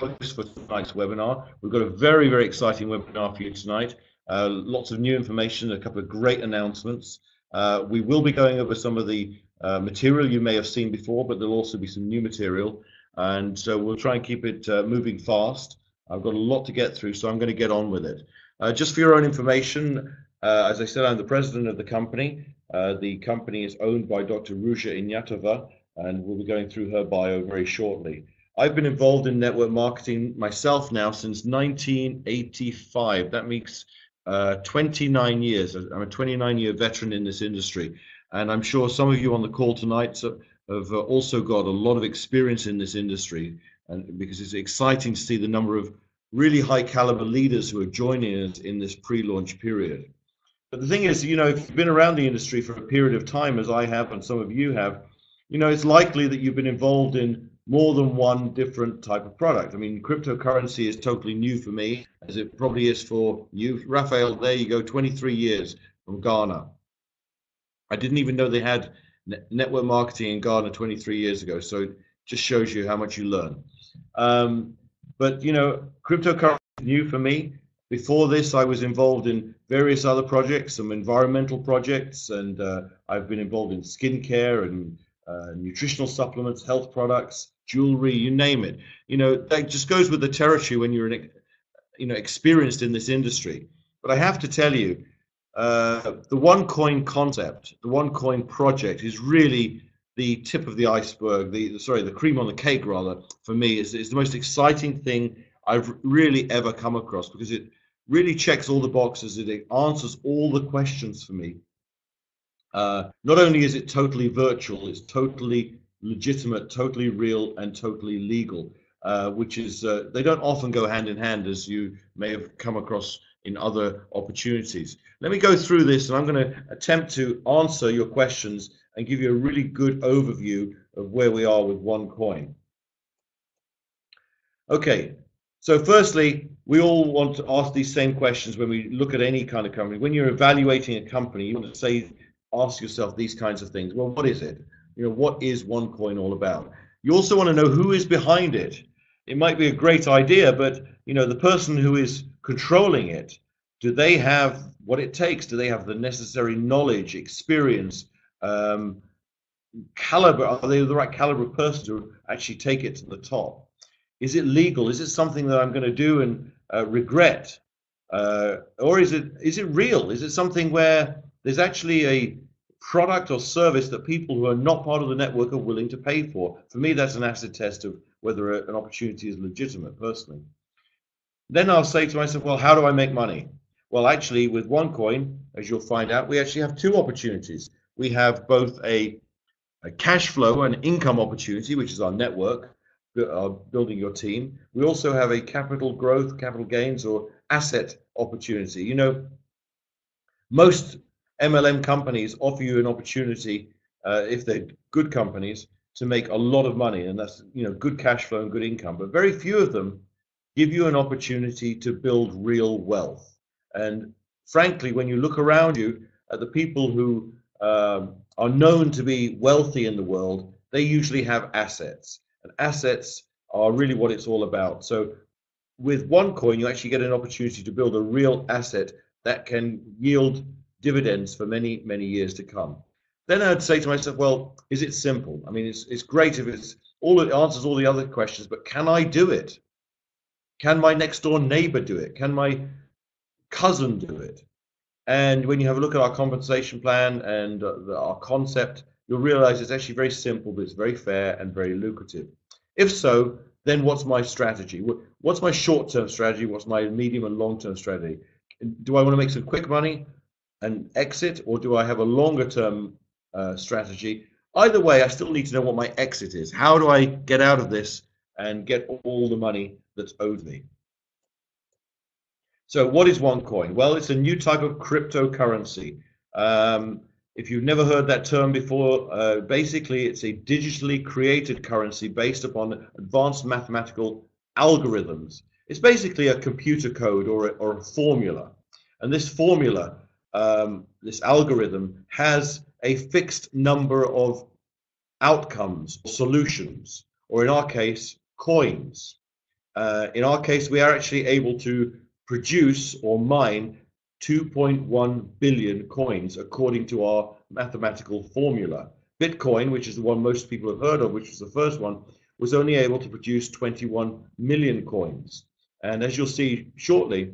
host for tonight's webinar. We've got a very, very exciting webinar for you tonight. Lots of new information, a couple of great announcements. We will be going over some of the material you may have seen before, but there'll also be some new material. And so we'll try and keep it moving fast. I've got a lot to get through, so I'm going to get on with it. Just for your own information, as I said, I'm the president of the company. The company is owned by Dr. Ruja Inyatova, and we'll be going through her bio very shortly. I've been involved in network marketing myself now since 1985. That makes 29 years. I'm a 29-year veteran in this industry, and I'm sure some of you on the call tonight have also got a lot of experience in this industry, and because it's exciting to see the number of really high caliber leaders who are joining us in this pre-launch period. But the thing is, you know, if you've been around the industry for a period of time, as I have and some of you have, you know, it's likely that you've been involved in more than one different type of product. I mean, cryptocurrency is totally new for me, as it probably is for you. Raphael, there you go, 23 years from Ghana. I didn't even know they had network marketing in Ghana 23 years ago, so it just shows you how much you learn. But, you know, cryptocurrency is new for me. Before this, I was involved in various other projects, some environmental projects, and I've been involved in skincare and nutritional supplements, health products, jewelry, you name it. You know, that just goes with the territory when you're experienced in this industry. But I have to tell you, the OneCoin concept, the OneCoin project is really the tip of the iceberg, the cream on the cake, rather, for me. It's the most exciting thing I've really ever come across, because it really checks all the boxes. It answers all the questions for me. Not only is it totally virtual, it's totally legitimate, totally real, and totally legal, which is, they don't often go hand in hand, as you may have come across in other opportunities. Let me go through this, and I'm going to attempt to answer your questions and give you a really good overview of where we are with OneCoin. Okay, so firstly, we all want to ask these same questions when we look at any kind of company. When you're evaluating a company, you want to ask yourself these kinds of things. Well, what is it? You know, what is OneCoin all about? You also want to know who is behind it. It might be a great idea, but you know, the person who is controlling it, do they have what it takes? Do they have the necessary knowledge, experience, caliber? Are they the right caliber of person to actually take it to the top? Is it legal? Is it something that I'm going to do and regret? Or is it real? Is it something where there's actually a product or service that people who are not part of the network are willing to pay for? For me, that's an acid test of whether an opportunity is legitimate, personally. Then I'll say to myself, well, how do I make money? Well, actually, with OneCoin, as you'll find out, we actually have two opportunities. We have both a cash flow and income opportunity, which is our network, building your team. We also have a capital growth, capital gains, or asset opportunity. You know, most MLM companies offer you an opportunity, if they're good companies, to make a lot of money, and that's, you know, good cash flow and good income. But very few of them give you an opportunity to build real wealth. And frankly, when you look around you at the people who are known to be wealthy in the world, they usually have assets, and assets are really what it's all about. So with OneCoin, you actually get an opportunity to build a real asset that can yield dividends for many, many years to come. Then I'd say to myself, well, is it simple? I mean, it's great if it answers all the other questions, but can I do it? Can my next door neighbor do it? Can my cousin do it? And when you have a look at our compensation plan and our concept, you'll realize it's actually very simple, but it's very fair and very lucrative. If so, then what's my strategy? What's my short-term strategy? What's my medium and long-term strategy? Do I want to make some quick money and exit, or do I have a longer-term strategy? Either way, I still need to know what my exit is. How do I get out of this and get all the money that's owed me? So what is OneCoin? Well, it's a new type of cryptocurrency. If you've never heard that term before, basically it's a digitally created currency based upon advanced mathematical algorithms. It's basically a computer code or a formula. And this formula, this algorithm, has a fixed number of outcomes, solutions, or in our case, coins. In our case, we are actually able to produce or mine 2.1 billion coins according to our mathematical formula. Bitcoin, which is the one most people have heard of, which was the first one, was only able to produce 21 million coins. And as you'll see shortly,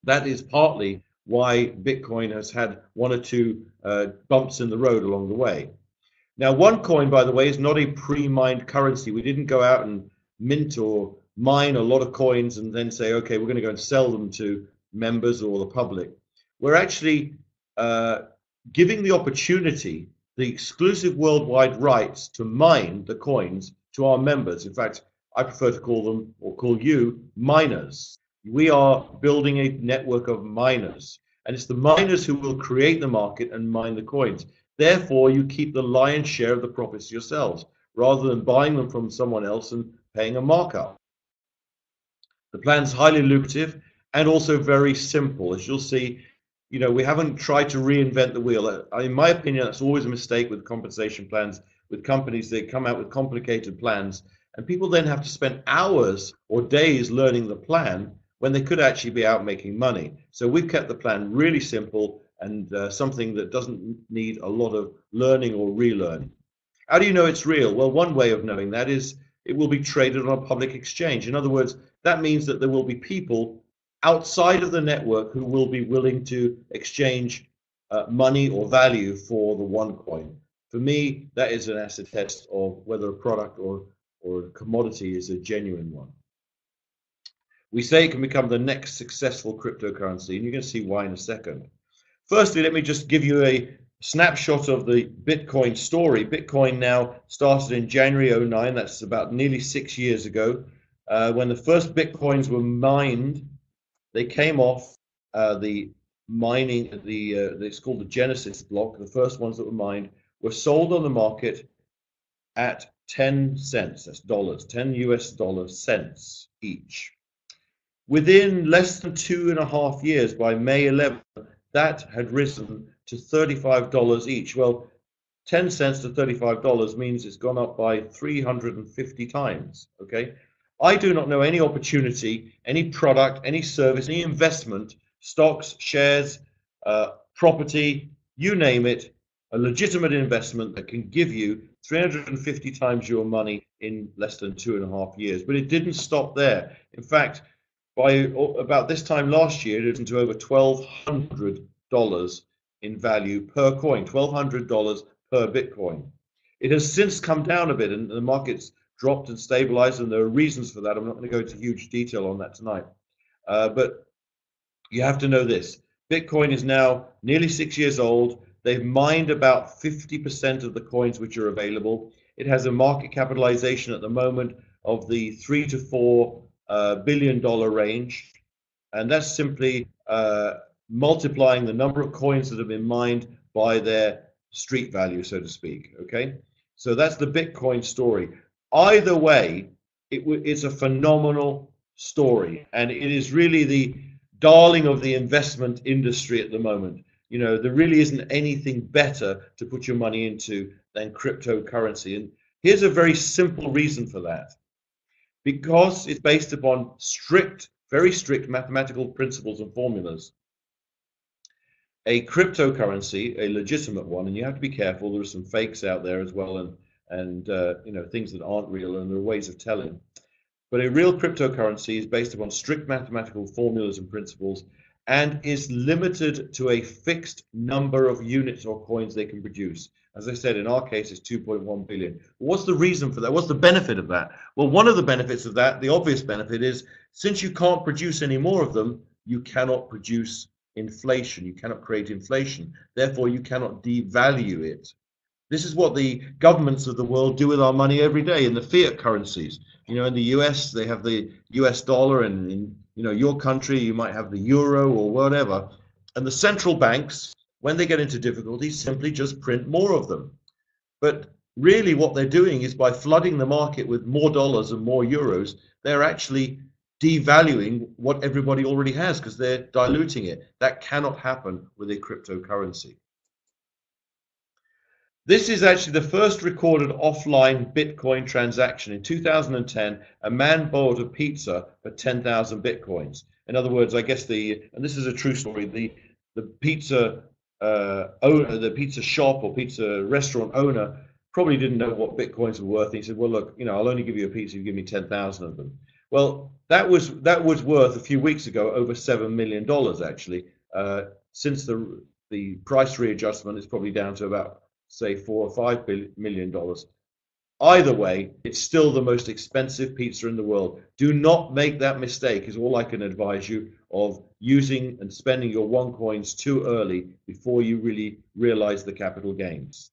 that is partly why Bitcoin has had one or two bumps in the road along the way. Now, OneCoin, by the way, is not a pre-mined currency. We didn't go out and mint or mine a lot of coins and then say, okay, we're going to go and sell them to members or the public. We're actually giving the opportunity, the exclusive worldwide rights to mine the coins to our members. In fact, I prefer to call them, or call you, miners. We are building a network of miners, and it's the miners who will create the market and mine the coins. Therefore, you keep the lion's share of the profits yourselves, rather than buying them from someone else and paying a markup. The plan's highly lucrative and also very simple. As you'll see, we haven't tried to reinvent the wheel. In my opinion, that's always a mistake with compensation plans, with companies. They come out with complicated plans, and people then have to spend hours or days learning the plan when they could actually be out making money. So we've kept the plan really simple and something that doesn't need a lot of learning or relearning. How do you know it's real? Well, one way of knowing that is it will be traded on a public exchange. In other words, that means that there will be people outside of the network who will be willing to exchange money or value for the OneCoin. For me, that is an acid test of whether a product or a commodity is a genuine one. We say it can become the next successful cryptocurrency, and you're going to see why in a second. Firstly, let me just give you a snapshot of the Bitcoin story. Bitcoin now started in January 2009. That's about nearly 6 years ago. When the first Bitcoins were mined, they came off the mining, it's called the Genesis block. The first ones that were mined were sold on the market at 10 cents. That's dollars, 10 US dollar cents each. Within less than 2.5 years, by May 11th, that had risen to $35 each. Well, 10 cents to $35 means it's gone up by 350 times, okay? I do not know any opportunity, any product, any service, any investment, stocks, shares, property, you name it, a legitimate investment that can give you 350 times your money in less than 2.5 years. But it didn't stop there. In fact, by about this time last year, it went to over $1,200 in value per coin, $1,200 per Bitcoin. It has since come down a bit, and the market's dropped and stabilized, and there are reasons for that. I'm not going to go into huge detail on that tonight. But you have to know this. Bitcoin is now nearly 6 years old. They've mined about 50% of the coins which are available. It has a market capitalization at the moment of the $3 to $4 billion range, and that's simply multiplying the number of coins that have been mined by their street value, so to speak. Okay, so that's the Bitcoin story. Either way, it's a phenomenal story, and it is really the darling of the investment industry at the moment. There really isn't anything better to put your money into than cryptocurrency, and here's a very simple reason for that. Because it's based upon very strict mathematical principles and formulas. A cryptocurrency, a legitimate one, and you have to be careful, there are some fakes out there as well, and things that aren't real, and there are ways of telling. But a real cryptocurrency is based upon strict mathematical formulas and principles, and is limited to a fixed number of units or coins they can produce. As I said, in our case, it's 2.1 billion. What's the reason for that? What's the benefit of that? Well, one of the benefits of that, the obvious benefit, is since you can't produce any more of them, you cannot produce inflation. You cannot create inflation. Therefore, you cannot devalue it. This is what the governments of the world do with our money every day in the fiat currencies. In the US, they have the US dollar, and in your country, you might have the euro or whatever. And the central banks, when they get into difficulties, simply just print more of them. But really what they're doing is, by flooding the market with more dollars and more euros, they're actually devaluing what everybody already has, because they're diluting it. That cannot happen with a cryptocurrency. This is actually the first recorded offline Bitcoin transaction. In 2010, a man bought a pizza for 10,000 Bitcoins. In other words, I guess and this is a true story, the pizza owner, the pizza shop or pizza restaurant owner probably didn't know what Bitcoins were worth. He said, well, look, I'll only give you a pizza if you give me 10,000 of them. Well, that was worth a few weeks ago over $7 million actually. Since the price readjustment, it's probably down to about, say, $4 or $5 million. Either way, it's still the most expensive pizza in the world. Do not make that mistake, is all I can advise you, of using and spending your OneCoins too early before you really realize the capital gains.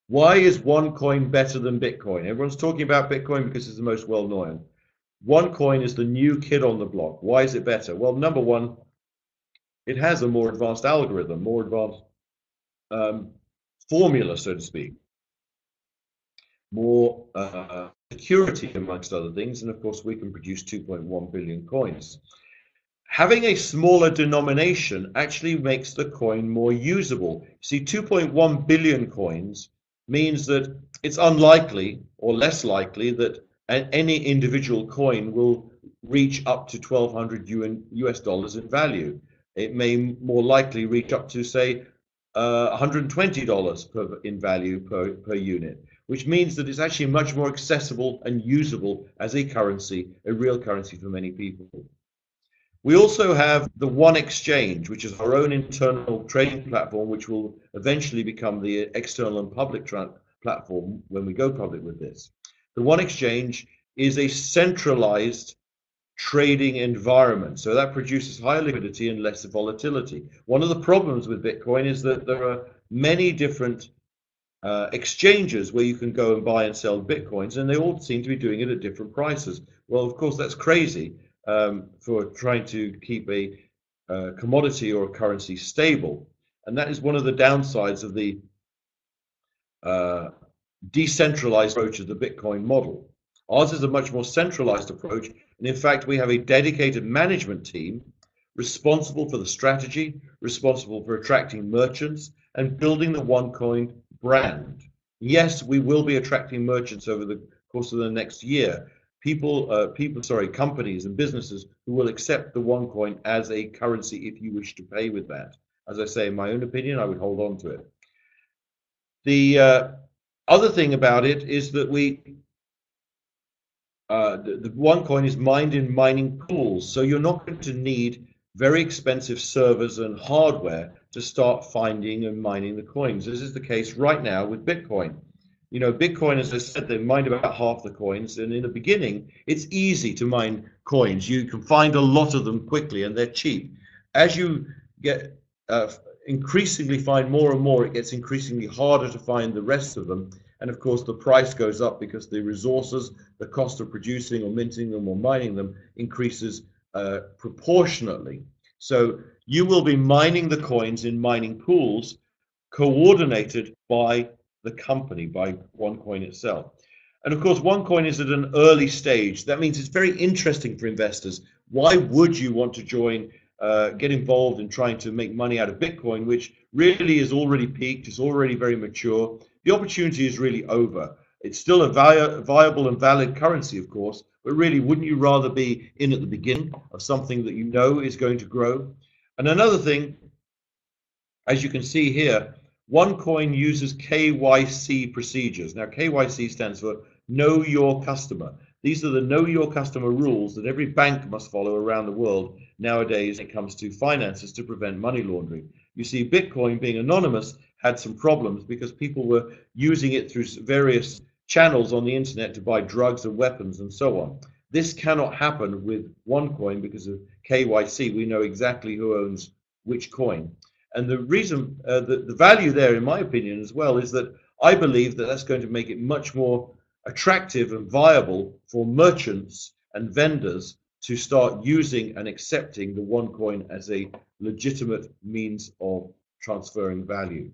Why is OneCoin better than Bitcoin? Everyone's talking about Bitcoin because it's the most well known. OneCoin is the new kid on the block. Why is it better? Well, number one, it has a more advanced algorithm, more advanced formula, so to speak, more security amongst other things, and of course we can produce 2.1 billion coins. Having a smaller denomination actually makes the coin more usable. See, 2.1 billion coins means that it's unlikely or less likely that any individual coin will reach up to 1,200 US dollars in value. It may more likely reach up to, say, $120 in value per unit, which means that it's actually much more accessible and usable as a currency, a real currency for many people. We also have the One Exchange, which is our own internal trading platform, which will eventually become the external and public platform when we go public with this. The One Exchange is a centralized trading environment, so that produces higher liquidity and less volatility. One of the problems with Bitcoin is that there are many different exchanges where you can go and buy and sell Bitcoins, and they all seem to be doing it at different prices. Well, of course, that's crazy for trying to keep a commodity or a currency stable. And that is one of the downsides of the decentralized approach of the Bitcoin model. Ours is a much more centralized approach, and in fact, we have a dedicated management team responsible for the strategy, responsible for attracting merchants, and building the OneCoin brand. Yes, we will be attracting merchants over the course of the next year. Companies and businesses who will accept the OneCoin as a currency if you wish to pay with that. As I say, in my own opinion, I would hold on to it. The other thing about it is that the OneCoin is mined in mining pools, so you're not going to need very expensive servers and hardware to start finding and mining the coins. This is the case right now with Bitcoin. Bitcoin, as I said, they mined about half the coins, and in the beginning, it's easy to mine coins. You can find a lot of them quickly, and they're cheap. As you get increasingly find more and more, it gets increasingly harder to find the rest of them. And of course, the price goes up because the resources, the cost of producing or minting them or mining them increases proportionately. So you will be mining the coins in mining pools coordinated by the company, by OneCoin itself. And of course, OneCoin is at an early stage. That means it's very interesting for investors. Why would you want to join, get involved in trying to make money out of Bitcoin, which really is already peaked, it's already very mature. The opportunity is really over. It's still a viable and valid currency, of course, but really, wouldn't you rather be in at the beginning of something that you know is going to grow? And another thing, as you can see here, OneCoin uses KYC procedures. Now, KYC stands for Know Your Customer. These are the Know Your Customer rules that every bank must follow around the world nowadays when it comes to finances to prevent money laundering. You see, Bitcoin, being anonymous, had some problems because people were using it through various channels on the internet to buy drugs and weapons and so on. This cannot happen with OneCoin because of KYC. We know exactly who owns which coin. And the reason, the value there, in my opinion, as well, is that I believe that that's going to make it much more attractive and viable for merchants and vendors to start using and accepting the OneCoin as a legitimate means of transferring value.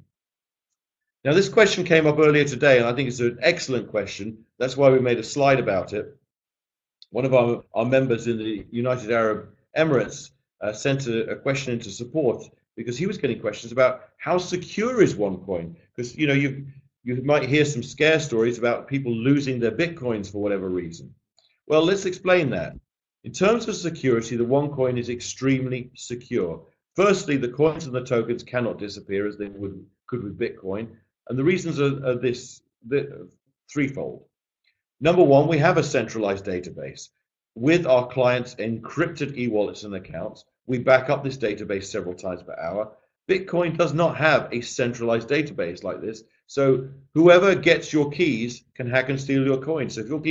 Now, this question came up earlier today, and I think it's an excellent question. That's why we made a slide about it. One of our members in the United Arab Emirates sent a question into support because he was getting questions about how secure is OneCoin, because you might hear some scare stories about people losing their Bitcoins for whatever reason. Well, let's explain that. In terms of security, the OneCoin is extremely secure. Firstly, the coins and the tokens cannot disappear as they could with Bitcoin, and the reasons are threefold. Number one, we have a centralized database. With our clients' encrypted e-wallets and accounts, we back up this database several times per hour. Bitcoin does not have a centralized database like this, so whoever gets your keys can hack and steal your coins. So if you're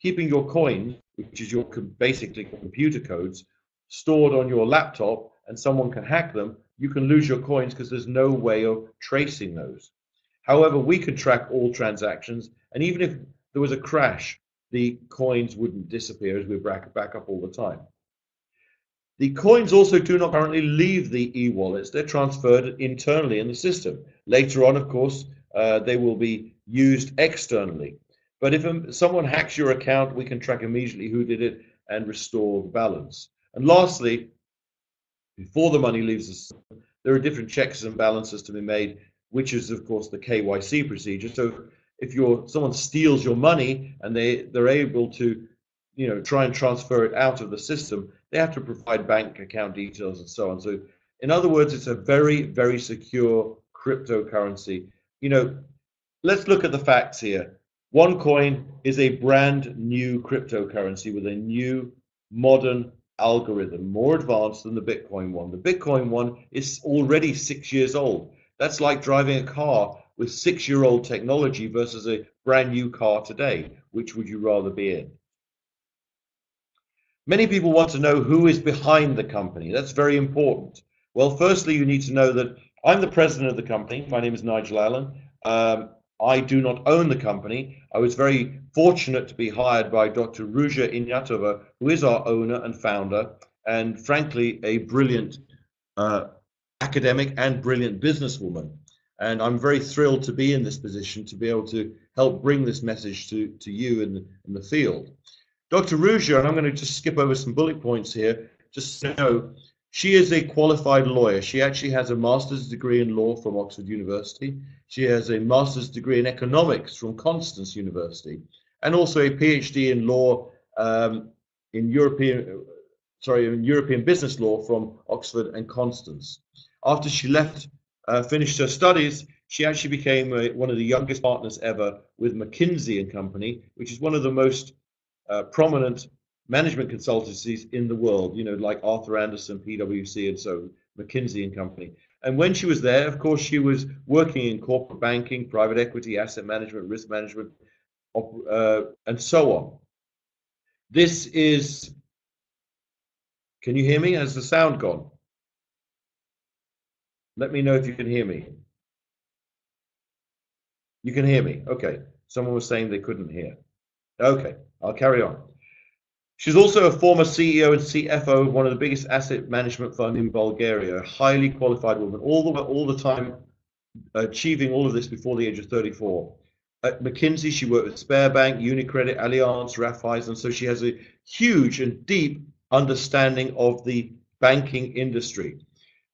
keeping your coin, which is your basically computer codes, stored on your laptop and someone can hack them, you can lose your coins because there's no way of tracing those. However, we can track all transactions, and even if there was a crash, the coins wouldn't disappear as we back up all the time. The coins also do not currently leave the e-wallets. They're transferred internally in the system. Later on, of course, they will be used externally. But if someone hacks your account, we can track immediately who did it and restore the balance. And lastly, before the money leaves the system, there are different checks and balances to be made, which is, of course, the KYC procedure. So if someone steals your money and they're able to try and transfer it out of the system, they have to provide bank account details and so on. So in other words, it's a very, very secure cryptocurrency. Let's look at the facts here. OneCoin is a brand new cryptocurrency with a new modern algorithm, more advanced than the Bitcoin one. The Bitcoin one is already 6 years old. That's like driving a car with 6-year-old technology versus a brand new car today. Which would you rather be in? Many people want to know who is behind the company. That's very important. Well, firstly, you need to know that I'm the president of the company. My name is Nigel Allen. I do not own the company. I was very fortunate to be hired by Dr. Ruja Inyatova, who is our owner and founder, and frankly, a brilliant academic and brilliant businesswoman. And I'm very thrilled to be in this position to be able to help bring this message to you in the field. Dr. Ruja, and I'm going to just skip over some bullet points here, just so you know, she is a qualified lawyer. She actually has a master's degree in law from Oxford University. She has a master's degree in economics from Constance University, and also a PhD in law in European business law from Oxford and Constance. After she finished her studies, she actually became one of the youngest partners ever with McKinsey & Company, which is one of the most prominent management consultancies in the world, like Arthur Andersen, PwC, and so McKinsey & Company. And when she was there, of course, she was working in corporate banking, private equity, asset management, risk management, and so on. This is, can you hear me? Has the sound gone? Let me know if you can hear me. You can hear me? Okay. Someone was saying they couldn't hear. Okay, I'll carry on. She's also a former CEO and CFO of one of the biggest asset management funds in Bulgaria, a highly qualified woman, all the time achieving all of this before the age of 34. At McKinsey, she worked with Sberbank, Unicredit, Allianz, Raiffeisen, so she has a huge and deep understanding of the banking industry.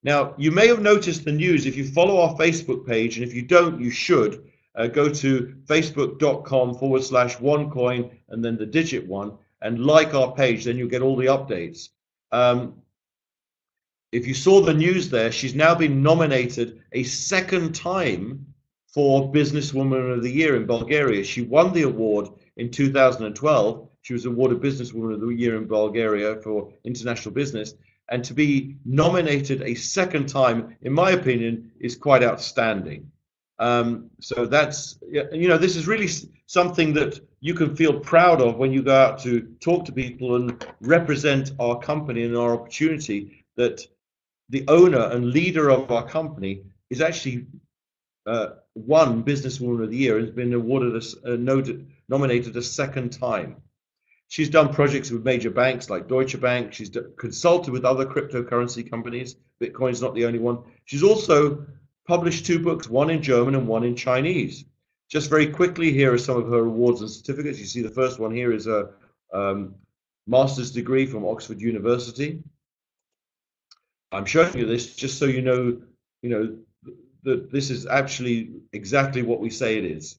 Now, you may have noticed the news if you follow our Facebook page, and if you don't, you should. Go to facebook.com/OneCoin and then the digit 1 and like our page, then you'll get all the updates. If you saw the news there, she's now been nominated a second time for Businesswoman of the Year in Bulgaria. She won the award in 2012. She was awarded Businesswoman of the Year in Bulgaria for international business. And to be nominated a second time, in my opinion, is quite outstanding. So that's, this is really something that you can feel proud of when you go out to talk to people and represent our company and our opportunity, that the owner and leader of our company is actually won Businesswoman of the Year and has been awarded nominated a second time. She's done projects with major banks like Deutsche Bank. She's consulted with other cryptocurrency companies. Bitcoin's not the only one. She's also published 2 books, one in German and one in Chinese. Just very quickly, here are some of her awards and certificates. You see the first one here is a master's degree from Oxford University. I'm showing you this just so you know, that this is actually exactly what we say it is.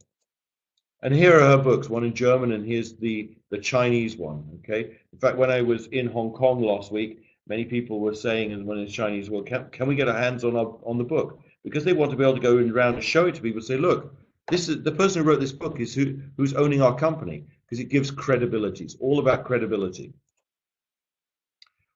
And here are her books, one in German, and here's the Chinese one. Okay. In fact, when I was in Hong Kong last week, many people were saying, and when it's Chinese, well, can we get our hands on the book? Because they want to be able to go around and show it to people. Say, look, this is the person who wrote this book is who's owning our company, because it gives credibility. It's all about credibility.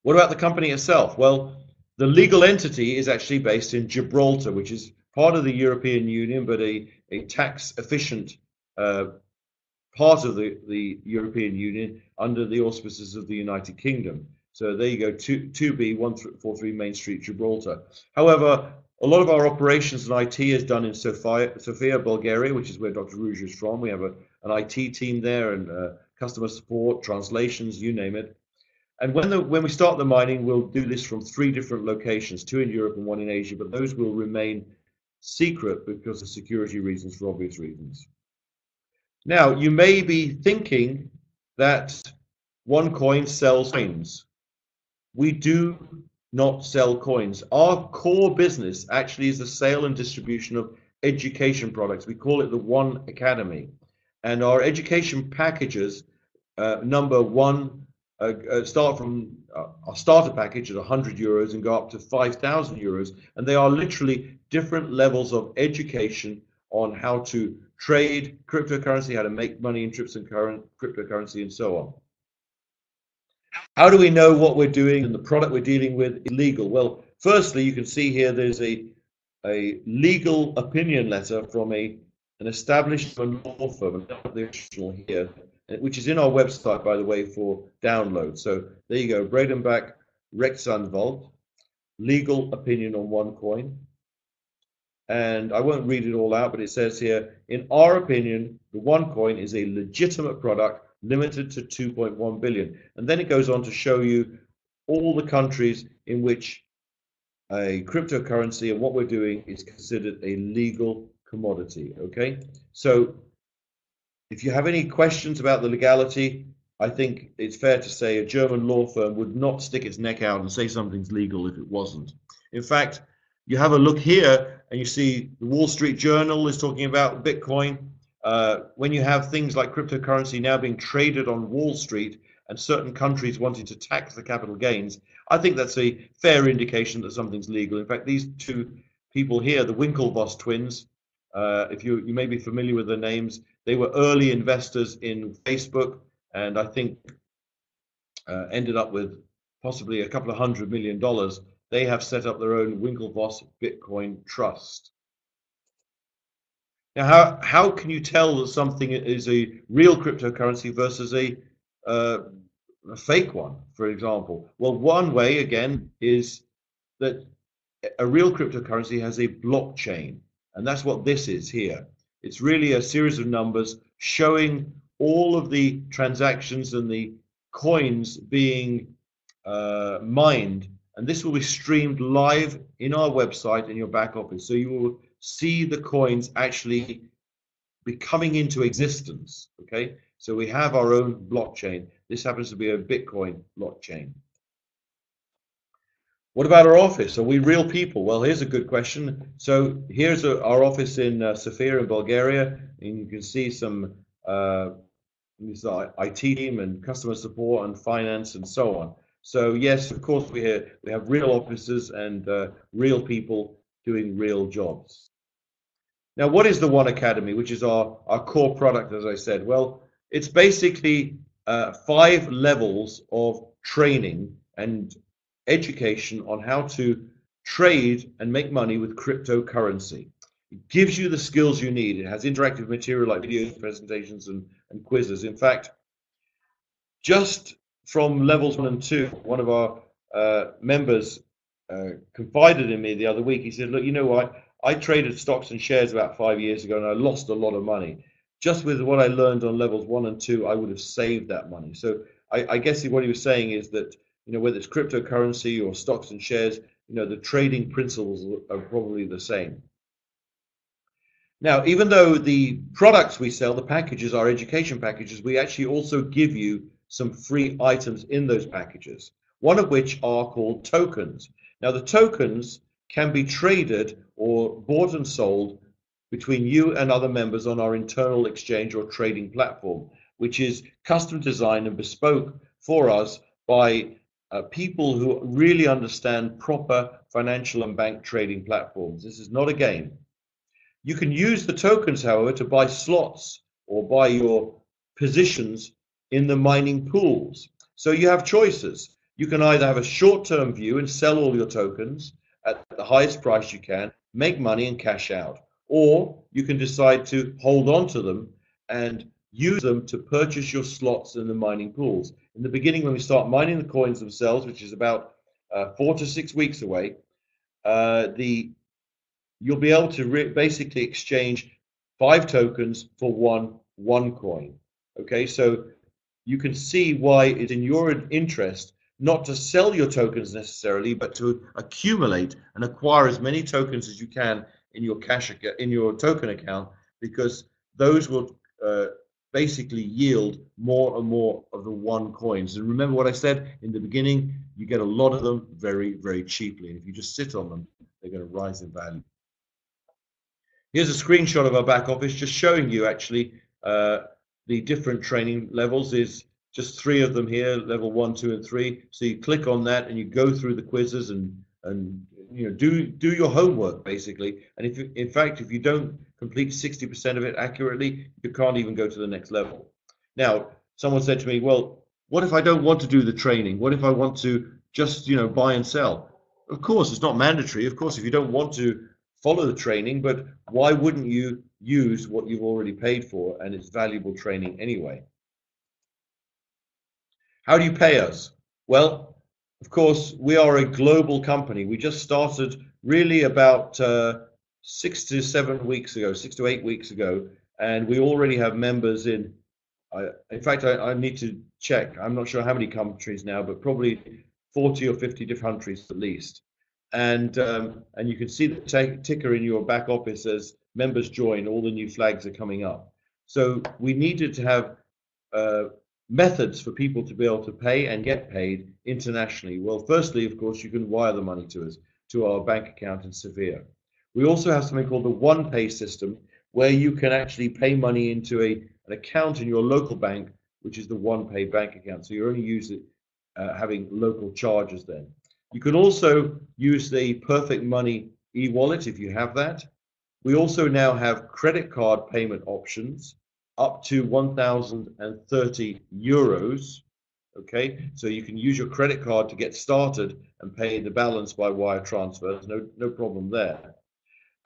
What about the company itself? Well, the legal entity is actually based in Gibraltar, which is part of the European Union, but a tax efficient part of the European Union under the auspices of the United Kingdom. So there you go, 2B 143 Main Street, Gibraltar. However, a lot of our operations and IT is done in Sofia, Bulgaria, which is where Dr. Rouge is from. We have an IT team there, and customer support, translations, you name it. And when we start the mining, we'll do this from 3 different locations, 2 in Europe and 1 in Asia, but those will remain secret because of security reasons, for obvious reasons. Now, you may be thinking that OneCoin sells coins. We do not sell coins. Our core business actually is the sale and distribution of education products. We call it the One Academy. And our education packages, number one, start from our starter package at 100 euros and go up to 5,000 euros. And they are literally different levels of education on how to trade cryptocurrency, how to make money in cryptocurrency, and so on. How do we know what we're doing and the product we're dealing with is legal? Well, firstly, you can see here there's a legal opinion letter from an established law firm, and the original here, which is in our website, by the way, for download. So there you go, Bredenbach Rechtsanwalt, legal opinion on OneCoin. And I won't read it all out, but it says here, in our opinion, the OneCoin is a legitimate product limited to 2.1 billion. And then it goes on to show you all the countries in which a cryptocurrency and what we're doing is considered a legal commodity. Okay, so if you have any questions about the legality, I think it's fair to say a German law firm would not stick its neck out and say something's legal if it wasn't. In fact, you have a look here and you see the Wall Street Journal is talking about Bitcoin. When you have things like cryptocurrency now being traded on Wall Street and certain countries wanting to tax the capital gains, I think that's a fair indication that something's legal. In fact, these 2 people here, the Winklevoss twins, if you may be familiar with their names, they were early investors in Facebook, and I think ended up with possibly a couple of $100 million. They have set up their own Winklevoss Bitcoin Trust. Now, how can you tell that something is a real cryptocurrency versus a fake one, for example? Well, one way, again, is that a real cryptocurrency has a blockchain, and that's what this is here. It's really a series of numbers showing all of the transactions and the coins being mined, and this will be streamed live in our website in your back office. So you will see the coins actually be coming into existence. Okay, so we have our own blockchain. This happens to be a Bitcoin blockchain. What about our office? Are we real people? Well, here's a good question. So here's our office in Sofia in Bulgaria, and you can see some IT team and customer support and finance and so on. So yes, of course, we have real officers and real people doing real jobs. Now, what is the One Academy, which is our core product, as I said? Well, it's basically 5 levels of training and education on how to trade and make money with cryptocurrency. It gives you the skills you need. It has interactive material like videos, presentations, and quizzes. In fact, just from levels 1 and 2, one of our members confided in me the other week. He said, look, you know what? I traded stocks and shares about 5 years ago, and I lost a lot of money. Just with what I learned on levels 1 and 2, I would have saved that money. So I guess what he was saying is that, whether it's cryptocurrency or stocks and shares, the trading principles are probably the same. Now, even though the products we sell, the packages, are education packages, we actually also give you some free items in those packages, one of which are called tokens. Now, the tokens can be traded or bought and sold between you and other members on our internal exchange or trading platform, which is custom designed and bespoke for us by people who really understand proper financial and bank trading platforms. This is not a game. You can use the tokens, however, to buy slots or buy your positions in the mining pools. So you have choices. You can either have a short-term view and sell all your tokens at the highest price you can, make money and cash out. Or you can decide to hold on to them and use them to purchase your slots in the mining pools. In the beginning, when we start mining the coins themselves, which is about 4 to 6 weeks away, you'll be able to basically exchange 5 tokens for one coin. Okay, so you can see why it's in your interest not to sell your tokens necessarily, but to accumulate and acquire as many tokens as you can in your token account, because those will basically yield more and more of the one coins. And remember what I said in the beginning, you get a lot of them very, very cheaply. And if you just sit on them, they're going to rise in value. Here's a screenshot of our back office, just showing you actually the different training levels. Is just 3 of them here, level 1, 2, and 3. So you click on that and you go through the quizzes and you know, do your homework basically. And if you, in fact, if you don't complete 60% of it accurately, you can't even go to the next level. Now, someone said to me, well, what if I don't want to do the training? What if I want to just, buy and sell? Of course, it's not mandatory. Of course, if you don't want to follow the training, but why wouldn't you use what you've already paid for, and it's valuable training anyway? How do you pay us? Well, of course, we are a global company. We just started really about 6 to 8 weeks ago, and we already have members in fact, I need to check. I'm not sure how many countries now, but probably 40 or 50 different countries at least. And you can see the ticker in your back office as members join. All the new flags are coming up. So we needed to have methods for people to be able to pay and get paid internationally. Well, firstly, of course, you can wire the money to us, to our bank account in Sevilla. We also have something called the One Pay system, where you can actually pay money into an account in your local bank, which is the One Pay bank account. So you're only having local charges then. You can also use the Perfect Money e-wallet if you have that. We also now have credit card payment options up to 1,030 euros. Okay, so you can use your credit card to get started and pay the balance by wire transfer. There's no problem there.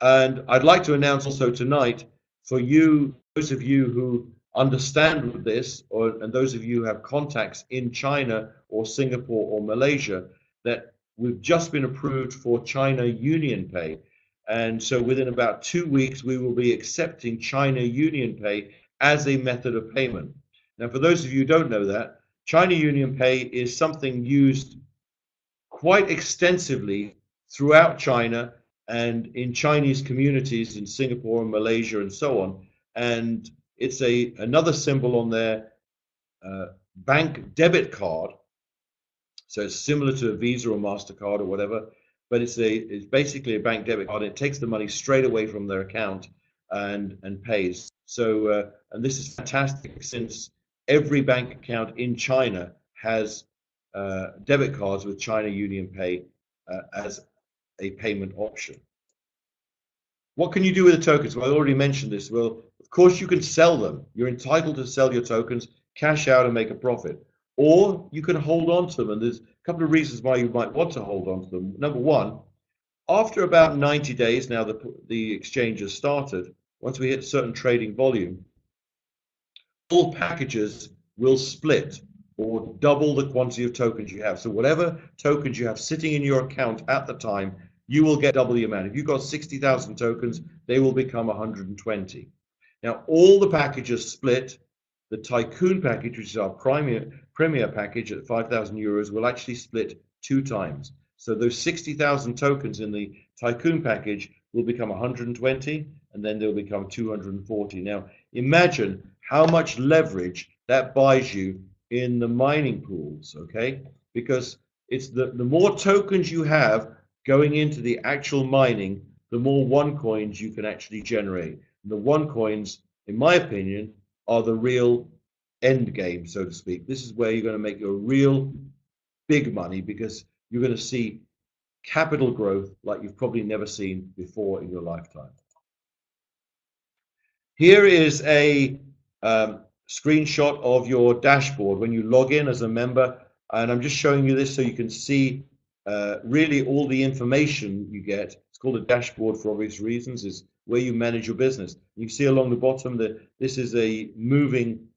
And I'd like to announce also tonight, for you, those of you who understand this, and those of you who have contacts in China or Singapore or Malaysia, that we've just been approved for China Union Pay. And so within about 2 weeks, we will be accepting China Union Pay as a method of payment. Now, for those of you who don't know that, China Union Pay is something used quite extensively throughout China and in Chinese communities in Singapore and Malaysia and so on. And it's another symbol on their bank debit card. So it's similar to a Visa or MasterCard or whatever, but it's basically a bank debit card. It takes the money straight away from their account and pays. So and this is fantastic, since every bank account in China has debit cards with China Union Pay as a payment option. What can you do with the tokens? Well, I already mentioned this. Well, of course you can sell them. You're entitled to sell your tokens, cash out and make a profit. Or you can hold on to them, and there's a couple of reasons why you might want to hold on to them. Number one, after about 90 days, now the exchange has started, once we hit a certain trading volume, all packages will split or double the quantity of tokens you have. So whatever tokens you have sitting in your account at the time, you will get double the amount. If you've got 60,000 tokens, they will become 120. Now, all the packages split. The Tycoon package, which is our premier package at 5,000 euros, will actually split 2 times. So those 60,000 tokens in the Tycoon package will become 120, and then they'll become 240. Now, imagine how much leverage that buys you in the mining pools, okay? Because it's the more tokens you have, going into the actual mining, the more one coins you can actually generate. And the one coins, in my opinion, are the real end game, so to speak. This is where you're going to make your real big money, because you're going to see capital growth like you've probably never seen before in your lifetime. Here is a screenshot of your dashboard when you log in as a member, and I'm just showing you this so you can see really all the information you get. It's called a dashboard for obvious reasons, is where you manage your business. You can see along the bottom that this is a moving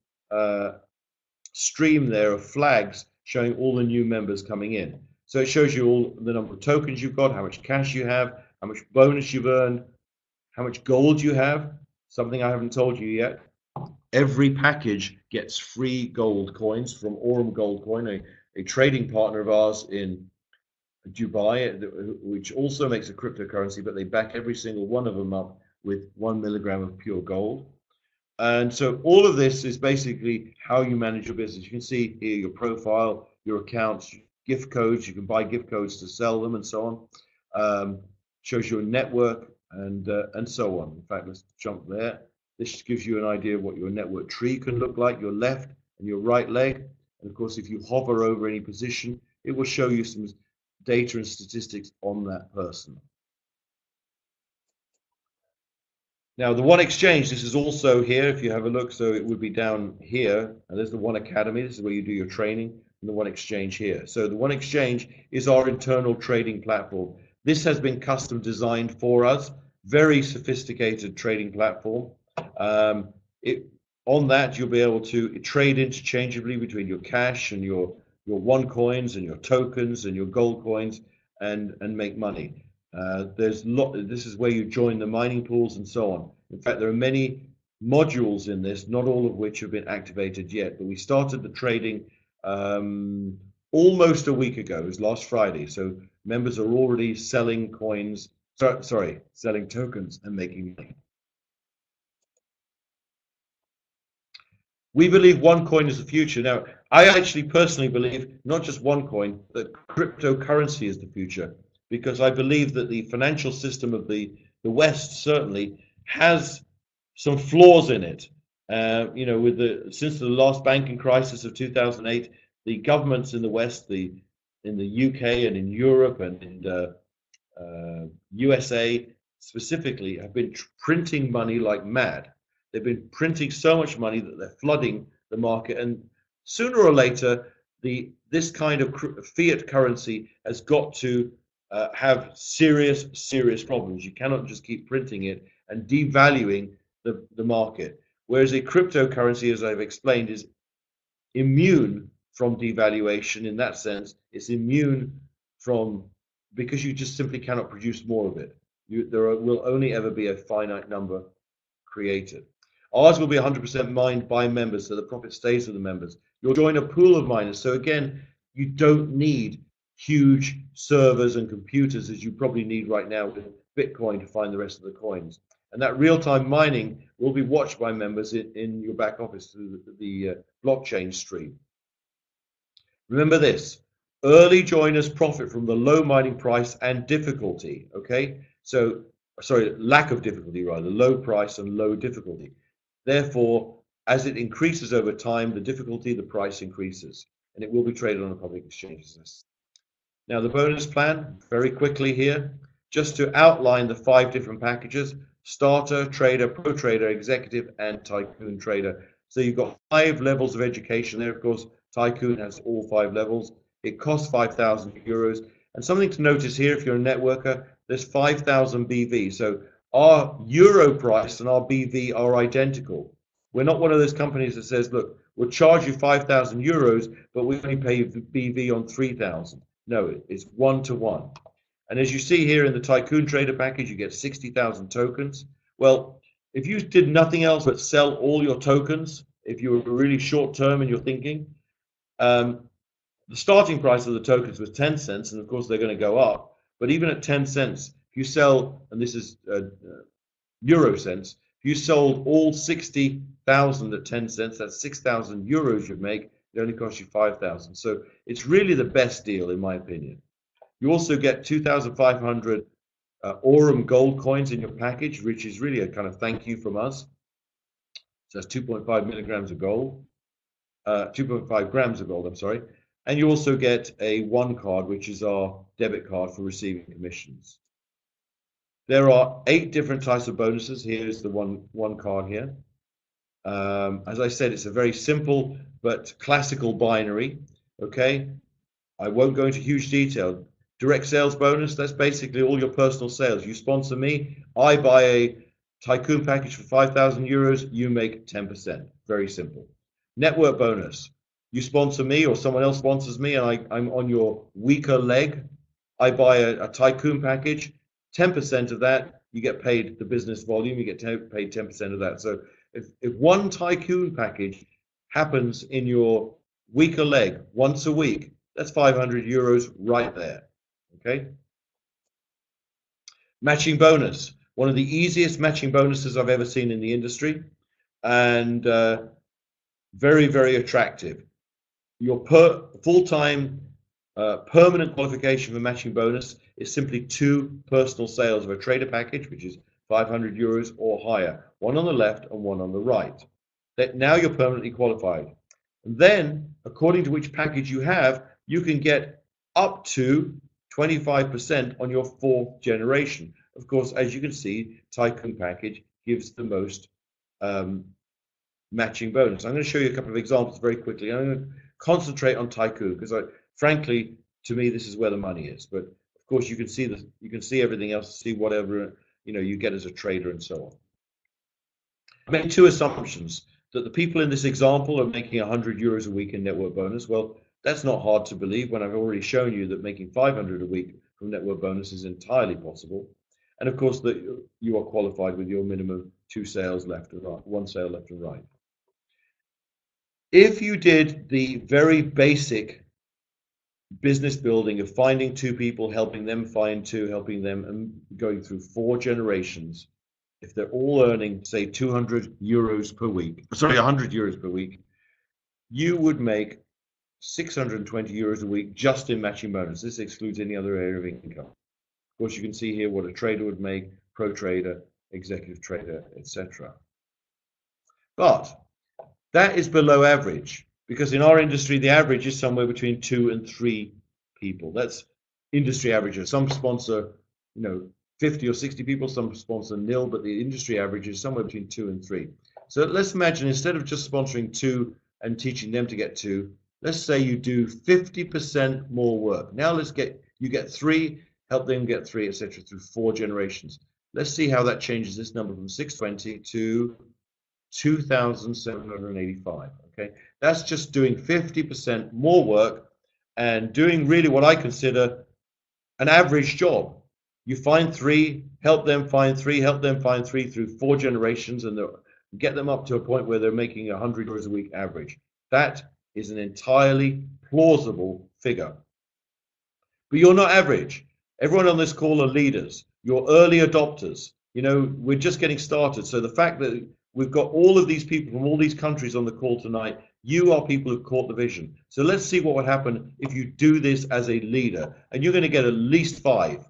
stream there of flags showing all the new members coming in. So it shows you all the number of tokens you've got, how much cash you have, how much bonus you've earned, how much gold you have. Something I haven't told you yet. Every package gets free gold coins from Aurum Gold Coin, a trading partner of ours in Dubai, which also makes a cryptocurrency, but they back every single one of them up with 1 milligram of pure gold. And so all of this is basically how you manage your business. You can see here your profile, your accounts, gift codes. You can buy gift codes to sell them and so on. Shows your network and so on. In fact, let's jump there. This gives you an idea of what your network tree can look like, your left and your right leg. And of course, if you hover over any position, it will show you some data and statistics on that person. Now, the One Exchange, this is also here, if you have a look, so it would be down here, and there's the One Academy, this is where you do your training, and the One Exchange here. So the One Exchange is our internal trading platform. This has been custom designed for us, very sophisticated trading platform. On that, you'll be able to trade interchangeably between your cash and your one coins and your tokens and your gold coins and make money. This is where you join the mining pools and so on. In fact, there are many modules in this, not all of which have been activated yet, but we started the trading almost a week ago. It was last Friday. So members are already selling coins, selling tokens and making money. We believe one coin is the future. Now, I actually personally believe not just one coin, that cryptocurrency is the future, because I believe that the financial system of the West certainly has some flaws in it. You know, since the last banking crisis of 2008, the governments in the West, in the UK and in Europe and in USA specifically, have been printing money like mad. They've been printing so much money that they're flooding the market, and sooner or later, this kind of fiat currency has got to have serious problems. You cannot just keep printing it and devaluing the market. Whereas a cryptocurrency, as I've explained, is immune from devaluation. In that sense, it's immune because you just simply cannot produce more of it. There will only ever be a finite number created. Ours will be 100% mined by members, so the profit stays with the members. You'll join a pool of miners. So again, you don't need huge servers and computers as you probably need right now with Bitcoin to find the rest of the coins. And that real-time mining will be watched by members in your back office through the blockchain stream. Remember this, early joiners profit from the low mining price and difficulty, okay? So, sorry, lack of difficulty rather, low price and low difficulty. Therefore, as it increases over time, the difficulty, the price increases, and it will be traded on a public exchange. Now, the bonus plan, very quickly here, just to outline the 5 different packages: starter, trader, pro trader, executive, and tycoon trader. So you've got 5 levels of education there. Of course, tycoon has all 5 levels. It costs 5,000 euros. And something to notice here, if you're a networker, there's 5,000 BV. So our euro price and our BV are identical. We're not one of those companies that says, look, we'll charge you 5,000 euros, but we only pay you BV on 3,000. No, it's 1-to-1. And as you see here in the Tycoon Trader package, you get 60,000 tokens. Well, if you did nothing else but sell all your tokens, if you were really short term in your thinking, the starting price of the tokens was 10 cents, and of course they're going to go up. But even at 10 cents, if you sell, and this is euro cents, if you sold all 60,000 at 10 cents, that's 6,000 euros you'd make. It only costs you 5,000. So it's really the best deal, in my opinion. You also get 2,500 Aurum gold coins in your package, which is really a kind of thank you from us. So that's 2.5 milligrams of gold, 2.5 grams of gold, I'm sorry. And you also get a one card, which is our debit card for receiving commissions. There are 8 different types of bonuses. Here's the one card here. As I said, it's a very simple but classical binary. Okay, I won't go into huge detail. Direct sales bonus, that's basically all your personal sales. You sponsor me, I buy a Tycoon package for 5,000 euros, you make 10%. Very simple. Network bonus, you sponsor me or someone else sponsors me and I'm on your weaker leg. I buy a Tycoon package, 10% of that, you get paid the business volume, you get paid 10% of that. So if one Tycoon package happens in your weaker leg once a week, that's 500 euros right there. Okay. Matching bonus, one of the easiest matching bonuses I've ever seen in the industry, and very, very attractive. Your full-time permanent qualification for matching bonus is simply 2 personal sales of a trader package, which is 500 euros or higher, one on the left and one on the right. Now you're permanently qualified. And then, according to which package you have, you can get up to 25% on your 4th generation. Of course, as you can see, Tycoon package gives the most matching bonus. I'm going to show you a couple of examples very quickly. I'm going to concentrate on Tycoon because, frankly, to me, this is where the money is. But of course, you can see everything else, see whatever you get as a trader and so on. I made 2 assumptions that the people in this example are making 100 euros a week in network bonus. Well, that's not hard to believe when I've already shown you that making 500 a week from network bonus is entirely possible. And of course, that you are qualified with your minimum 2 sales left and right, 1 sale left and right. If you did the very basic business building of finding 2 people, helping them find 2, helping them, and going through 4 generations, if they're all earning, say, 200 euros per week, sorry, 100 euros per week, you would make 620 euros a week just in matching bonus. This excludes any other area of income. Of course, you can see here what a trader would make, pro trader, executive trader, etc. But that is below average because in our industry, the average is somewhere between 2 and 3 people. That's industry averages. Some sponsor, 50 or 60 people, some sponsor nil, but the industry average is somewhere between 2 and 3. So let's imagine instead of just sponsoring 2 and teaching them to get 2, let's say you do 50% more work. Now you get 3, help them get 3, etc. through 4 generations. Let's see how that changes this number from 620 to 2,785. Okay, that's just doing 50% more work and doing really what I consider an average job. You find 3, help them find 3, help them find 3 through 4 generations, and get them up to a point where they're making 100 euros a week average. That is an entirely plausible figure. But you're not average. Everyone on this call are leaders. You're early adopters. We're just getting started. So the fact that we've got all of these people from all these countries on the call tonight, you are people who've caught the vision. So let's see what would happen if you do this as a leader. And you're going to get at least 5.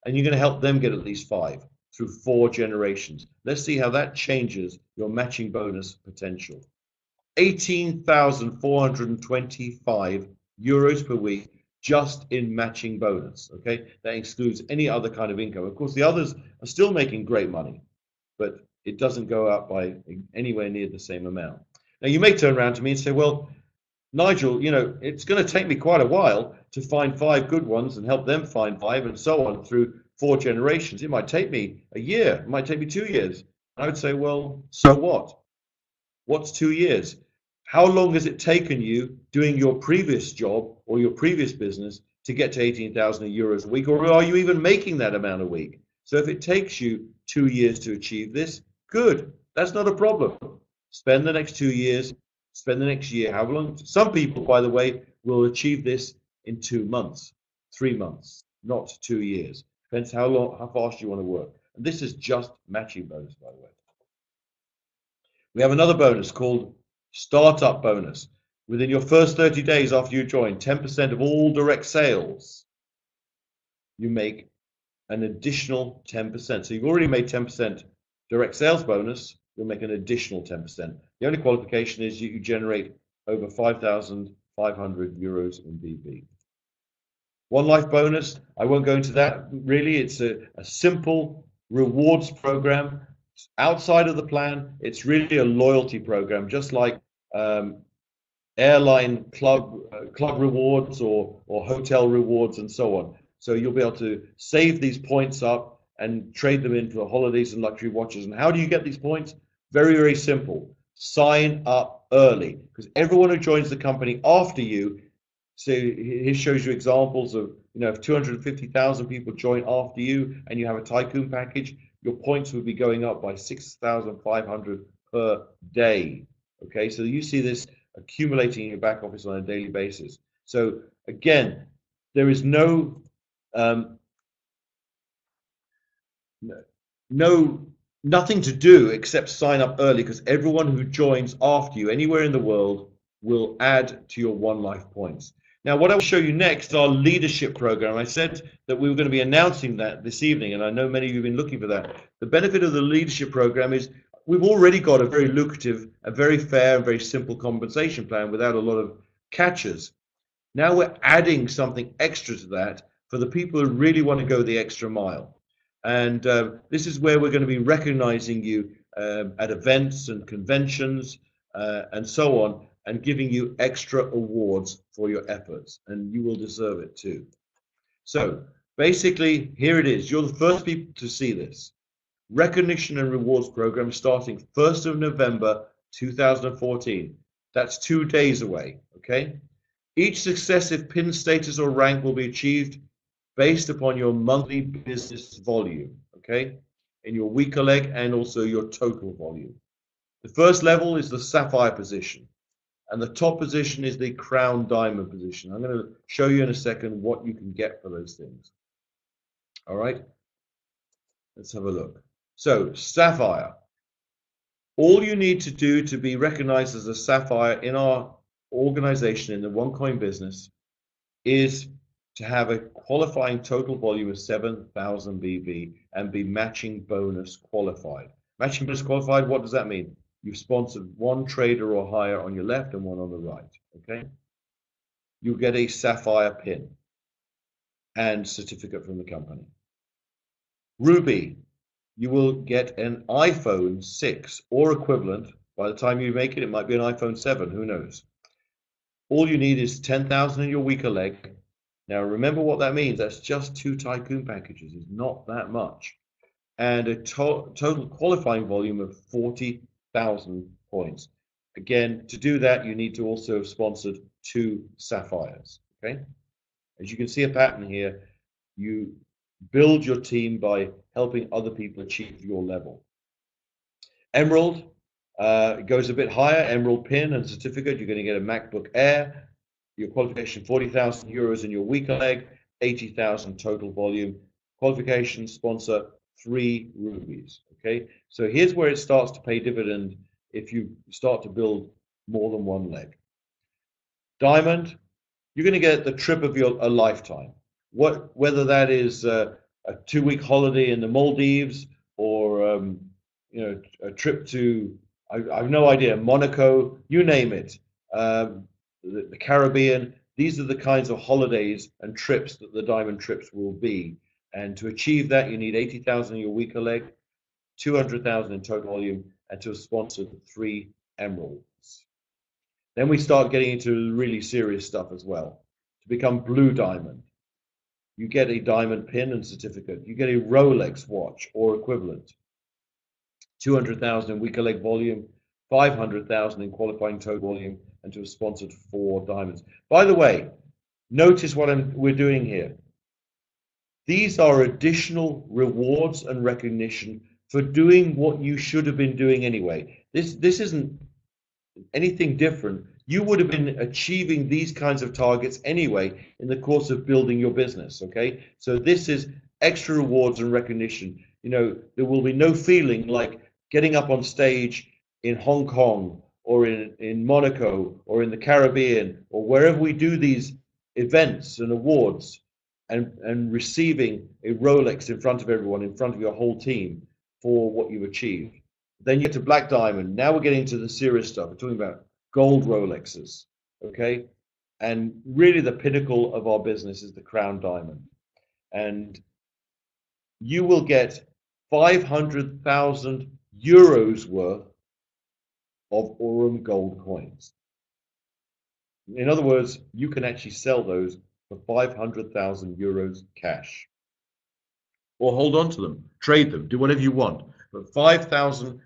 And you're going to help them get at least 5 through 4 generations. Let's see how that changes your matching bonus potential. 18,425 euros per week just in matching bonus. Okay, that excludes any other kind of income. Of course, the others are still making great money, but it doesn't go up by anywhere near the same amount. Now, you may turn around to me and say, well, Nigel, it's going to take me quite a while to find 5 good ones and help them find 5 and so on through 4 generations. It might take me a year. It might take me 2 years. I would say, well, so what? What's 2 years? How long has it taken you doing your previous job or your previous business to get to 18,000 euros a week? Or are you even making that amount a week? So if it takes you 2 years to achieve this, good. That's not a problem. Spend the next 2 years, spend the next year, how long? Some people, by the way, will achieve this in 2 months, 3 months, not 2 years. Depends how fast you want to work. And this is just matching bonus, by the way. We have another bonus called startup bonus. Within your first 30 days after you join, 10% of all direct sales you make an additional 10%. So you've already made 10% direct sales bonus, you'll make an additional 10%. The only qualification is you generate over 5,500 euros in BV. One Life bonus, I won't go into that really. It's a simple rewards program outside of the plan. It's really a loyalty program, just like airline club rewards or hotel rewards and so on. So you'll be able to save these points up and trade them in for holidays and luxury watches. And how do you get these points? Very, very simple. Sign up early, because everyone who joins the company after you, so here shows you examples of, if 250,000 people join after you and you have a tycoon package, your points would be going up by 6,500 per day. Okay, so you see this accumulating in your back office on a daily basis. So again, there is nothing to do except sign up early, because everyone who joins after you anywhere in the world will add to your One Life points. Now, what I will show you next is our leadership program. I said that we were going to be announcing that this evening, and I know many of you have been looking for that. The benefit of the leadership program is we've already got a very lucrative, a very fair, and very simple compensation plan without a lot of catches. Now we're adding something extra to that for the people who really want to go the extra mile. And this is where we're going to be recognizing you at events and conventions and so on, and giving you extra awards for your efforts, and you will deserve it too. So basically, here it is. You're the first people to see this. Recognition and rewards program starting 1st of November 2014. That's 2 days away, okay? Each successive pin status or rank will be achieved based upon your monthly business volume, okay? In your weaker leg and also your total volume. The first level is the sapphire position, and the top position is the crown diamond position. I'm going to show you in a second what you can get for those things. All right, let's have a look. So sapphire, all you need to do to be recognized as a sapphire in our organization, in the OneCoin business, is to have a qualifying total volume of 7,000 BV and be matching bonus qualified. Matching bonus qualified, what does that mean? You've sponsored one trader or higher on your left and one on the right, okay? You get a sapphire pin and certificate from the company. Ruby, you will get an iPhone 6 or equivalent. By the time you make it, it might be an iPhone 7, who knows? All you need is 10,000 in your weaker leg. Now remember what that means. That's just 2 tycoon packages. It's not that much. And a total qualifying volume of 40,000 points. Again, to do that, you need to also have sponsored 2 sapphires. Okay? As you can see a pattern here, you build your team by helping other people achieve your level. Emerald, it goes a bit higher. Emerald pin and certificate. You're going to get a MacBook Air. Your qualification, 40,000 euros in your weaker leg, 80,000 total volume. Qualification, sponsor 3 rubies. Okay, so here's where it starts to pay dividend if you start to build more than one leg. Diamond, you're going to get the trip of a lifetime. Whether that is a 2-week holiday in the Maldives or a trip to I have no idea, Monaco, you name it, the Caribbean. These are the kinds of holidays and trips that the diamond trips will be. And to achieve that, you need 80,000 in your weaker leg, 200,000 in total volume, and to have sponsored 3 emeralds. Then we start getting into really serious stuff as well. To become blue diamond, you get a diamond pin and certificate. You get a Rolex watch or equivalent. 200,000 in weaker leg volume, 500,000 in qualifying total volume, and to have sponsored 4 diamonds. By the way, notice what we're doing here. These are additional rewards and recognition for doing what you should have been doing anyway. This isn't anything different. You would have been achieving these kinds of targets anyway in the course of building your business, okay? So this is extra rewards and recognition. There will be no feeling like getting up on stage in Hong Kong or in Monaco or in the Caribbean or wherever we do these events and awards. and receiving a Rolex in front of everyone, in front of your whole team for what you've achieved. Then you get to black diamond. Now we're getting to the serious stuff. We're talking about gold Rolexes, okay? And really the pinnacle of our business is the crown diamond. And you will get 500,000 euros worth of Aurum gold coins. In other words, you can actually sell those for 500,000 euros cash. Or hold on to them, trade them, do whatever you want. But 500,000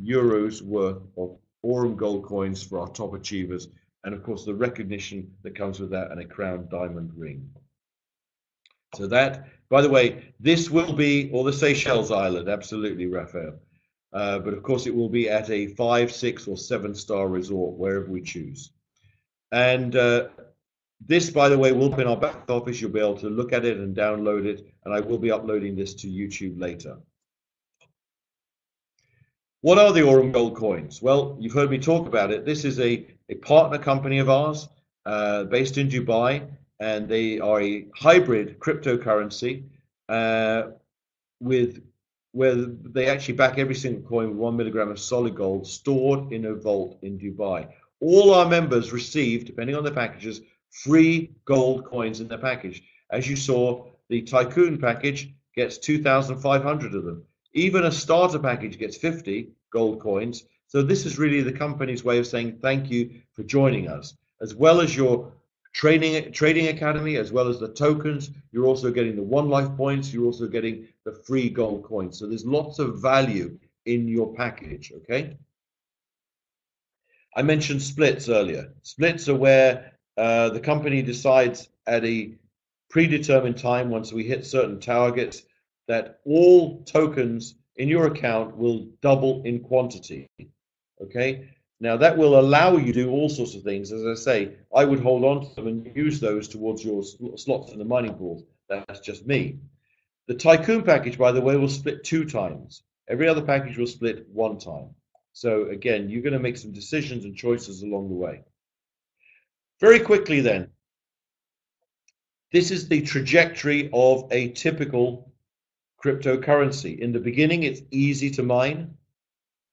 euros worth of Aurum gold coins for our top achievers, and of course the recognition that comes with that, and a crown diamond ring. So that, by the way, this will be, or the Seychelles Island, absolutely, Raphael. But of course it will be at a 5, 6 or 7-star resort, wherever we choose. And this, by the way, will be in our back office. You'll be able to look at it and download it, and I will be uploading this to YouTube later. What are the Aurum Gold coins? Well, you've heard me talk about it. This is a partner company of ours based in Dubai, and they are a hybrid cryptocurrency where they actually back every single coin with 1 milligram of solid gold stored in a vault in Dubai. All our members receive, depending on their packages, free gold coins in their package. As you saw, the Tycoon package gets 2,500 of them. Even a starter package gets 50 gold coins. So this is really the company's way of saying thank you for joining us. As well as your trading academy, as well as the tokens, you're also getting the One Life points, you're also getting the free gold coins. So there's lots of value in your package, okay? I mentioned splits earlier. Splits are where the company decides at a predetermined time, once we hit certain targets, that all tokens in your account will double in quantity, okay? Now that will allow you to do all sorts of things. As I say, I would hold on to them and use those towards your slots in the mining pools. That's just me. The Tycoon package, by the way, will split 2 times. Every other package will split 1 time. So again, you're going to make some decisions and choices along the way. Very quickly then, this is the trajectory of a typical cryptocurrency. In the beginning, it's easy to mine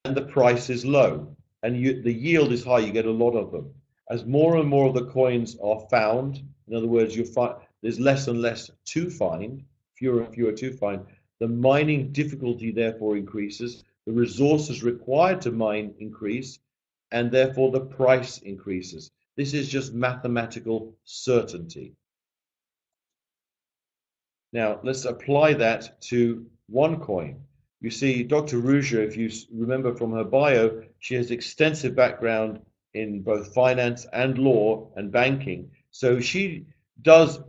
and the price is low, and the yield is high. You get a lot of them. As more and more of the coins are found, in other words, there's less and less to find, fewer and fewer to find, the mining difficulty therefore increases, the resources required to mine increase, and therefore the price increases. This is just mathematical certainty. Now, let's apply that to OneCoin. You see, Dr. Ruja, if you remember from her bio, she has extensive background in both finance and law and banking. So she does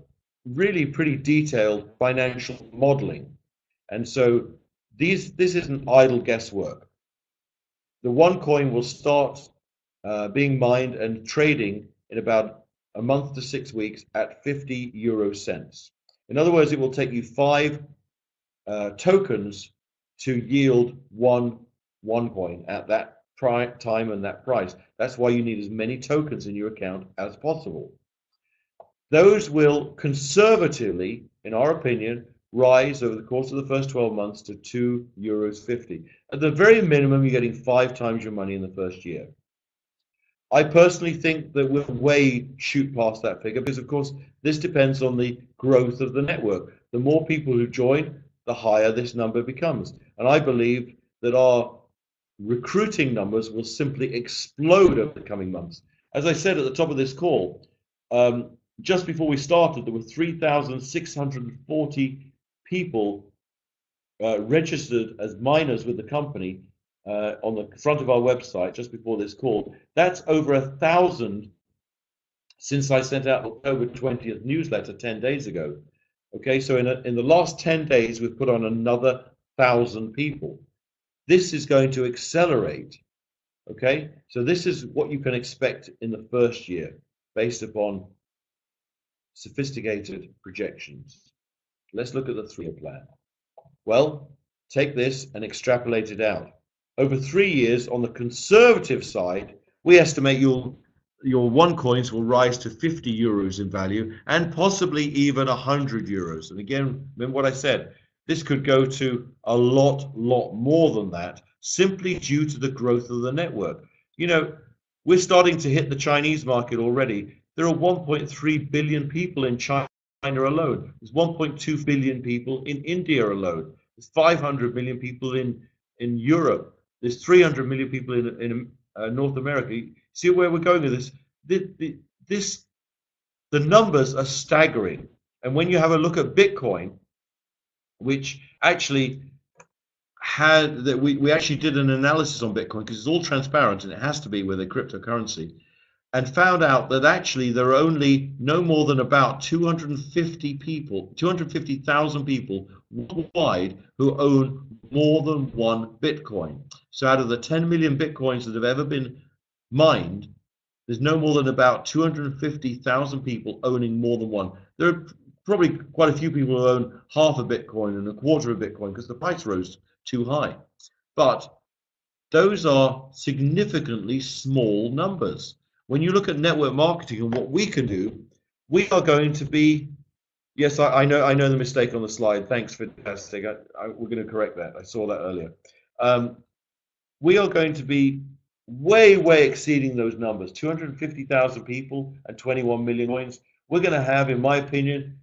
really pretty detailed financial modeling. And so this isn't idle guesswork. The OneCoin will start being mined and trading in about a month to 6 weeks at 50 euro cents. In other words, it will take you 5 tokens to yield one coin at that time and that price. That's why you need as many tokens in your account as possible. Those will conservatively, in our opinion, rise over the course of the first 12 months to 2.50 euros. At the very minimum, you're getting 5 times your money in the first year. I personally think that we'll way shoot past that figure because, of course, this depends on the growth of the network. The more people who join, the higher this number becomes. And I believe that our recruiting numbers will simply explode over the coming months. As I said at the top of this call, just before we started, there were 3,640 people registered as miners with the company on the front of our website just before this call. That's over 1,000 since I sent out the October 20th newsletter 10 days ago. Okay, so in the last 10 days, we've put on another 1,000 people. This is going to accelerate. Okay, so this is what you can expect in the first year based upon sophisticated projections. Let's look at the 3-year plan. Well, take this and extrapolate it out. Over 3 years, on the conservative side, we estimate you'll your one coins will rise to 50 euros in value and possibly even 100 euros. And again, remember what I said, this could go to a lot more than that simply due to the growth of the network. You know, we're starting to hit the Chinese market already. There are 1.3 billion people in China alone. There's 1.2 billion people in India alone. There's 500 million people in Europe. There's 300 million people in North America. See where we're going with this? The numbers are staggering. And when you have a look at Bitcoin, which actually had that we actually did an analysis on Bitcoin because it's all transparent and it has to be with a cryptocurrency, and found out that actually there are only no more than about 250,000 people worldwide who own more than one Bitcoin. So out of the 10 million Bitcoins that have ever been mined, there's no more than about 250,000 people owning more than one. There are probably quite a few people who own half a Bitcoin and a quarter of Bitcoin because the price rose too high. But those are significantly small numbers. When you look at network marketing and what we can do, we are going to be, yes, I know the mistake on the slide. Thanks for testing. We're going to correct that. I saw that earlier. We are going to be way exceeding those numbers. 250,000 people and 21 million coins. We're going to have, in my opinion,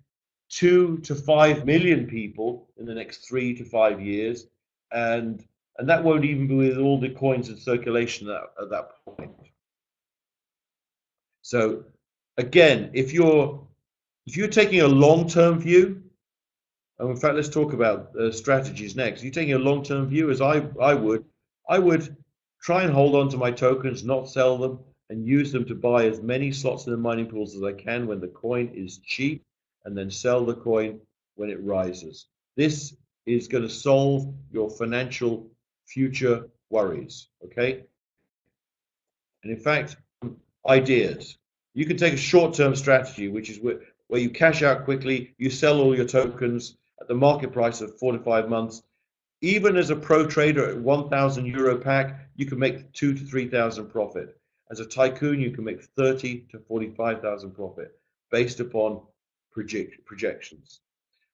2 to 5 million people in the next 3 to 5 years, and that won't even be with all the coins in circulation at that point. So again, if you're taking a long-term view, and in fact, let's talk about strategies next. If you're taking a long-term view, as I would try and hold on to my tokens, not sell them, and use them to buy as many slots in the mining pools as I can when the coin is cheap, and then sell the coin when it rises. This is going to solve your financial future worries, okay? And in fact, ideas. You can take a short-term strategy, which is where you cash out quickly, you sell all your tokens at the market price of 4 to 5 months. Even as a pro trader at 1,000 euro pack, you can make 2 to 3,000 profit. As a tycoon, you can make 30 to 45,000 profit based upon projections.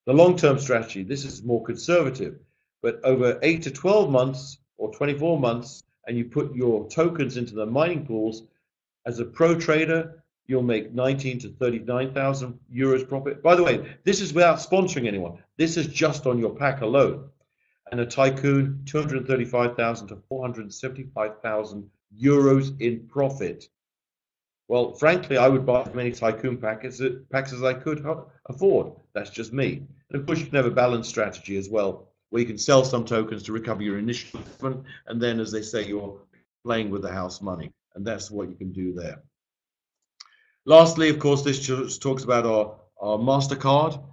The long-term strategy, this is more conservative, but over 8 to 12 months or 24 months, and you put your tokens into the mining pools, as a pro trader, you'll make 19 to 39,000 euros profit. By the way, this is without sponsoring anyone. This is just on your pack alone. And a tycoon, 235,000 to 475,000 euros in profit. Well, frankly, I would buy as many tycoon packs as I could afford. That's just me. And of course, you can have a balanced strategy as well, where you can sell some tokens to recover your initial investment, and then, as they say, you're playing with the house money, and that's what you can do there. Lastly, of course, this just talks about our MasterCard.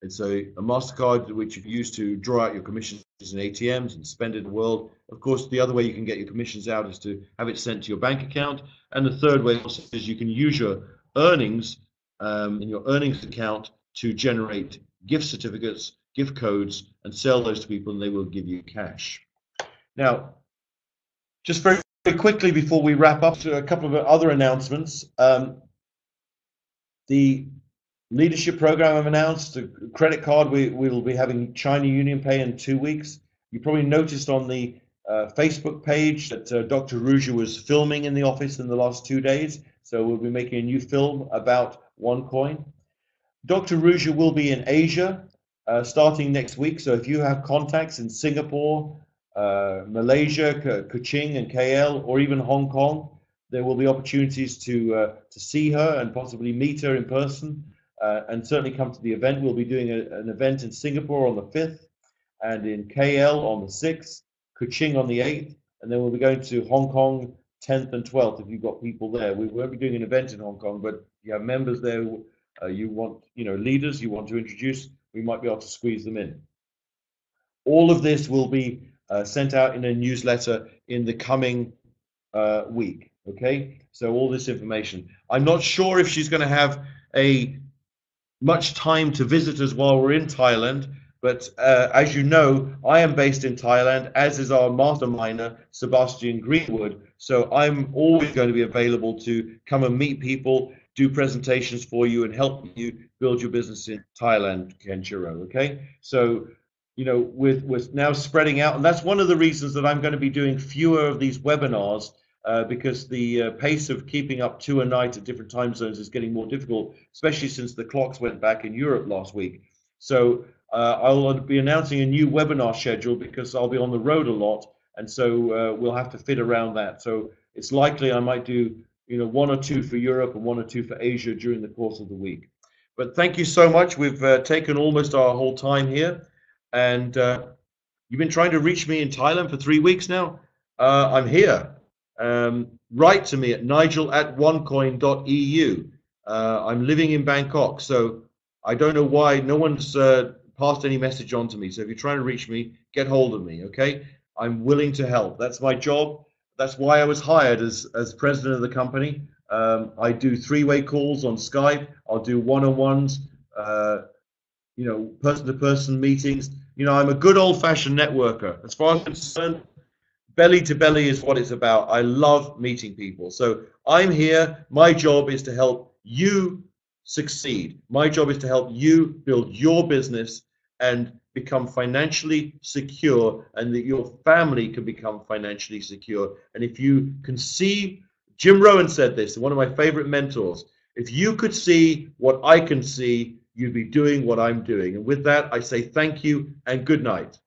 It's a MasterCard which you can use to draw out your commissions in ATMs and spend it in the world. Of course, the other way you can get your commissions out is to have it sent to your bank account. And the third way also is you can use your earnings in your earnings account to generate gift certificates, gift codes, and sell those to people, and they will give you cash. Now, just very quickly before we wrap up, a couple of other announcements. The leadership program I've announced, the credit card, we will be having China Union Pay in 2 weeks. You probably noticed on the Facebook page that Dr. Ruja was filming in the office in the last 2 days. So we'll be making a new film about OneCoin. Dr. Ruja will be in Asia starting next week. So if you have contacts in Singapore, Malaysia, Kuching and KL, or even Hong Kong, there will be opportunities to see her and possibly meet her in person. And certainly come to the event. We'll be doing an event in Singapore on the 5th, and in KL on the 6th, Kuching on the 8th, and then we'll be going to Hong Kong 10th and 12th if you've got people there. We won't be doing an event in Hong Kong, but if you have members there, you want, leaders you want to introduce, we might be able to squeeze them in. All of this will be sent out in a newsletter in the coming week, okay? So all this information. I'm not sure if she's going to have much time to visit us while we're in Thailand. But as you know, I am based in Thailand, as is our masterminder, Sebastian Greenwood. So I'm always going to be available to come and meet people, do presentations for you, and help you build your business in Thailand, Kenshiro. Okay? So, you know, with now spreading out, and that's one of the reasons that I'm going to be doing fewer of these webinars. Because the pace of keeping up 2 a night at different time zones is getting more difficult, especially since the clocks went back in Europe last week. So I'll be announcing a new webinar schedule because I'll be on the road a lot, and so we'll have to fit around that. So it's likely I might do, you know, 1 or 2 for Europe and 1 or 2 for Asia during the course of the week. But thank you so much. We've taken almost our whole time here, and you've been trying to reach me in Thailand for 3 weeks now. I'm here. Write to me at nigel@onecoin.eu. I'm living in Bangkok, so I don't know why no one's passed any message on to me. So if you're trying to reach me, get hold of me, okay? I'm willing to help. That's my job. That's why I was hired as president of the company. I do 3-way calls on Skype. I'll do one-on-ones, you know, person-to-person meetings. You know, I'm a good old-fashioned networker. As far as I'm concerned, belly to belly is what it's about. I love meeting people. So I'm here. My job is to help you succeed. My job is to help you build your business and become financially secure, and that your family can become financially secure. And if you can see, Jim Rohn said this, one of my favorite mentors, if you could see what I can see, you'd be doing what I'm doing. And with that, I say thank you and good night.